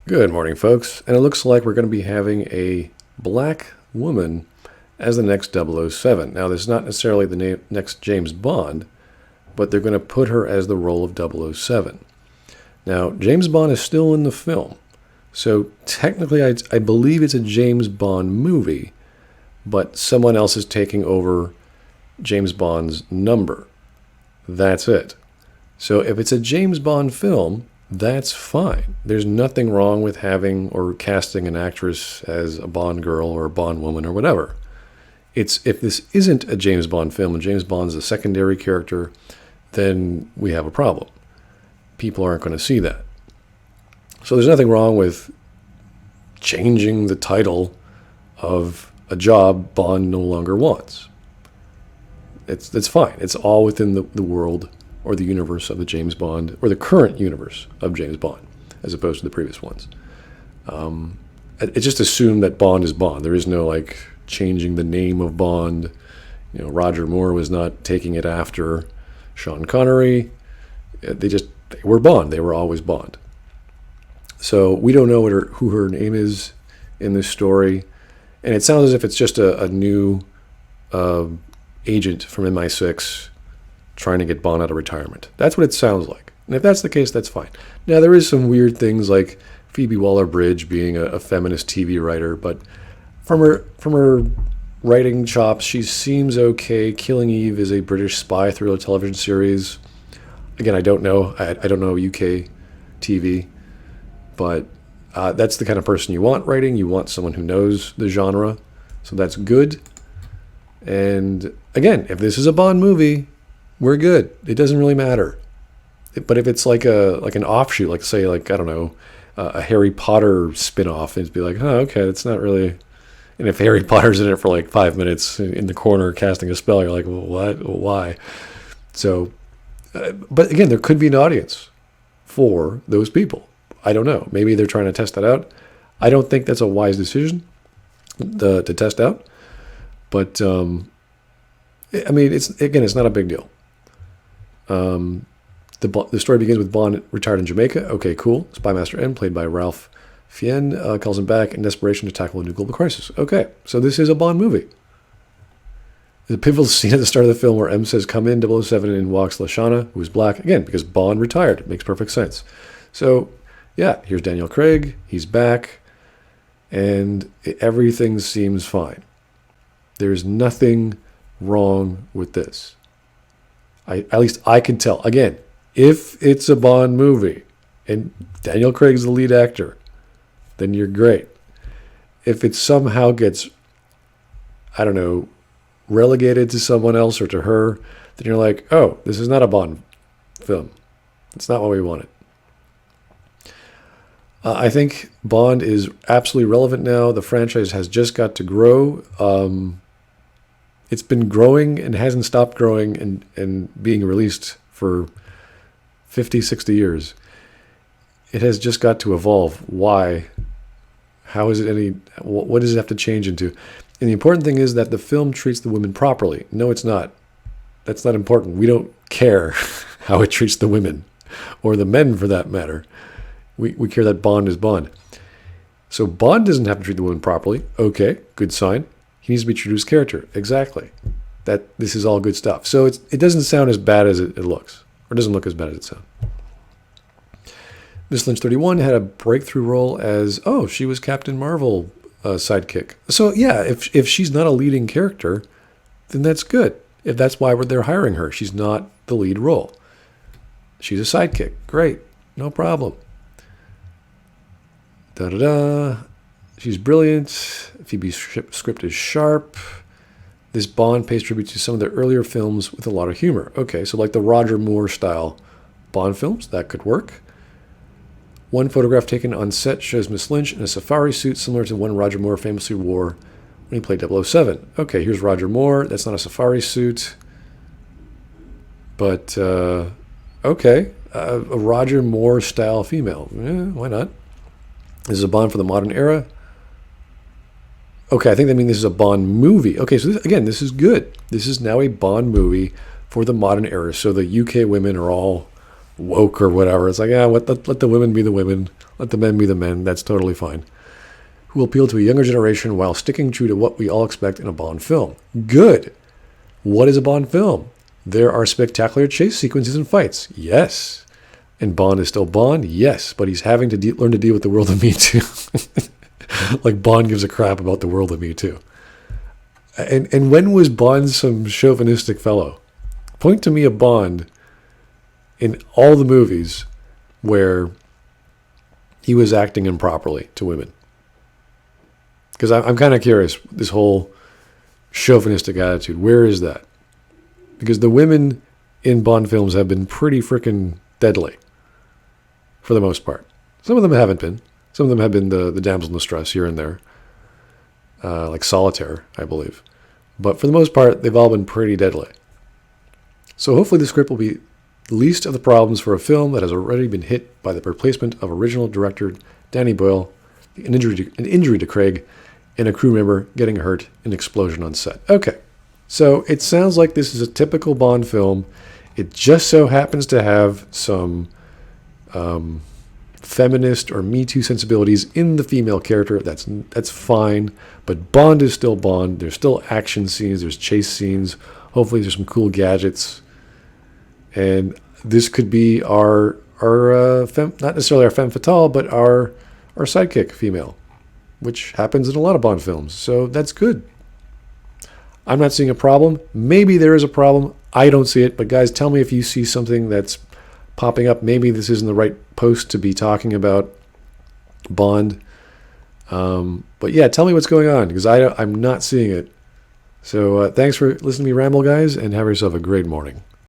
Good morning, folks. And it looks like we're going to be having a black woman as the next 007. Now, this is not necessarily the next James Bond, but they're going to put her as the role of 007. Now, James Bond is still in the film. So technically, I believe it's a James Bond movie, but someone else is taking over James Bond's number. That's it. So if it's a James Bond film, that's fine. There's nothing wrong with having or casting an actress as a Bond girl or a Bond woman or whatever. It's if this isn't a James Bond film and James Bond's a secondary character, then we have a problem. People aren't going to see that. So there's nothing wrong with changing the title of a job Bond no longer wants. It's fine. It's all within the world or the universe of the James Bond, or the current universe of James Bond, as opposed to the previous ones. It's just assumed that Bond is Bond. There is no changing the name of Bond. Roger Moore was not taking it after Sean Connery. They were Bond. They were always Bond. So we don't know who her name is in this story, and it sounds as if it's just a new agent from MI6 trying to get Bond out of retirement. That's what it sounds like. And if that's the case, that's fine. Now, there is some weird things like Phoebe Waller-Bridge being a feminist TV writer, but from her writing chops, she seems okay. Killing Eve is a British spy thriller television series. Again, I don't know. I don't know UK TV, but that's the kind of person you want writing. You want someone who knows the genre, so that's good. And again, if this is a Bond movie, we're good. It doesn't really matter. But if it's like an offshoot, I don't know, a Harry Potter spin-off, it'd be like, oh, okay, it's not really. And if Harry Potter's in it for 5 minutes in the corner casting a spell, you're like, well, what? Why? So, but again, there could be an audience for those people. I don't know. Maybe they're trying to test that out. I don't think that's a wise decision to test out. But it's not a big deal. The story begins with Bond retired in Jamaica. Okay, cool. Spymaster N, played by Ralph Fiennes, calls him back in desperation to tackle a new global crisis. Okay, so this is a Bond movie. The pivotal scene at the start of the film where M says, "Come in, 007," and in walks Lashana, who is black. Again, because Bond retired. It makes perfect sense. So, yeah, here's Daniel Craig. He's back. And everything seems fine. There's nothing wrong with this. At least I can tell. Again, if it's a Bond movie and Daniel Craig's the lead actor, then you're great. If it somehow gets, relegated to someone else or to her, then you're like, oh, this is not a Bond film. It's not what we wanted. I think Bond is absolutely relevant now. The franchise has just got to grow. It's been growing and hasn't stopped growing and being released for 50, 60 years. It has just got to evolve. Why? How is it what does it have to change into? And the important thing is that the film treats the women properly. No, it's not. That's not important. We don't care how it treats the women or the men for that matter. We care that Bond is Bond. So Bond doesn't have to treat the women properly. Okay, good sign. He needs to be true to his character. Exactly. This is all good stuff. So it doesn't sound as bad as it looks. Or doesn't look as bad as it sounds. Miss Lynch 31 had a breakthrough role as, she was Captain Marvel sidekick. So yeah, if she's not a leading character, then that's good. If that's why they're hiring her. She's not the lead role. She's a sidekick. Great. No problem. Da-da-da. She's brilliant. Phoebe's script is sharp. This Bond pays tribute to some of the earlier films with a lot of humor. Okay, so like the Roger Moore style Bond films, that could work. One photograph taken on set shows Miss Lynch in a safari suit similar to one Roger Moore famously wore when he played 007. Okay, here's Roger Moore. That's not a safari suit. But, okay, a Roger Moore style female. Why not? This is a Bond for the modern era. Okay, I think they mean this is a Bond movie. Okay, so this is good. This is now a Bond movie for the modern era. So the UK women are all woke or whatever. It's like, let the women be the women. Let the men be the men. That's totally fine. Who will appeal to a younger generation while sticking true to what we all expect in a Bond film. Good. What is a Bond film? There are spectacular chase sequences and fights. Yes. And Bond is still Bond? Yes. But he's having to learn to deal with the world of Me Too. Like Bond gives a crap about the world of Me Too. And when was Bond some chauvinistic fellow? Point to me a Bond in all the movies where he was acting improperly to women. Because I'm kind of curious, this whole chauvinistic attitude, where is that? Because the women in Bond films have been pretty freaking deadly, for the most part. Some of them haven't been. Some of them have been the damsel in distress here and there, like Solitaire, I believe. But for the most part, they've all been pretty deadly. So hopefully the script will be the least of the problems for a film that has already been hit by the replacement of original director Danny Boyle, an injury to Craig, and a crew member getting hurt in an explosion on set. Okay, so it sounds like this is a typical Bond film. It just so happens to have some feminist or Me Too sensibilities in the female character. That's fine, but Bond is still Bond. There's still action scenes. There's chase scenes. Hopefully there's some cool gadgets. And this could be our not necessarily our femme fatale, but our sidekick female, which happens in a lot of Bond films. So that's good. I'm not seeing a problem. Maybe there is a problem. I don't see it. But guys, tell me if you see something that's popping up. Maybe this isn't the right post to be talking about Bond. But yeah, tell me what's going on, because I'm not seeing it. So thanks for listening to me ramble, guys, and have yourself a great morning.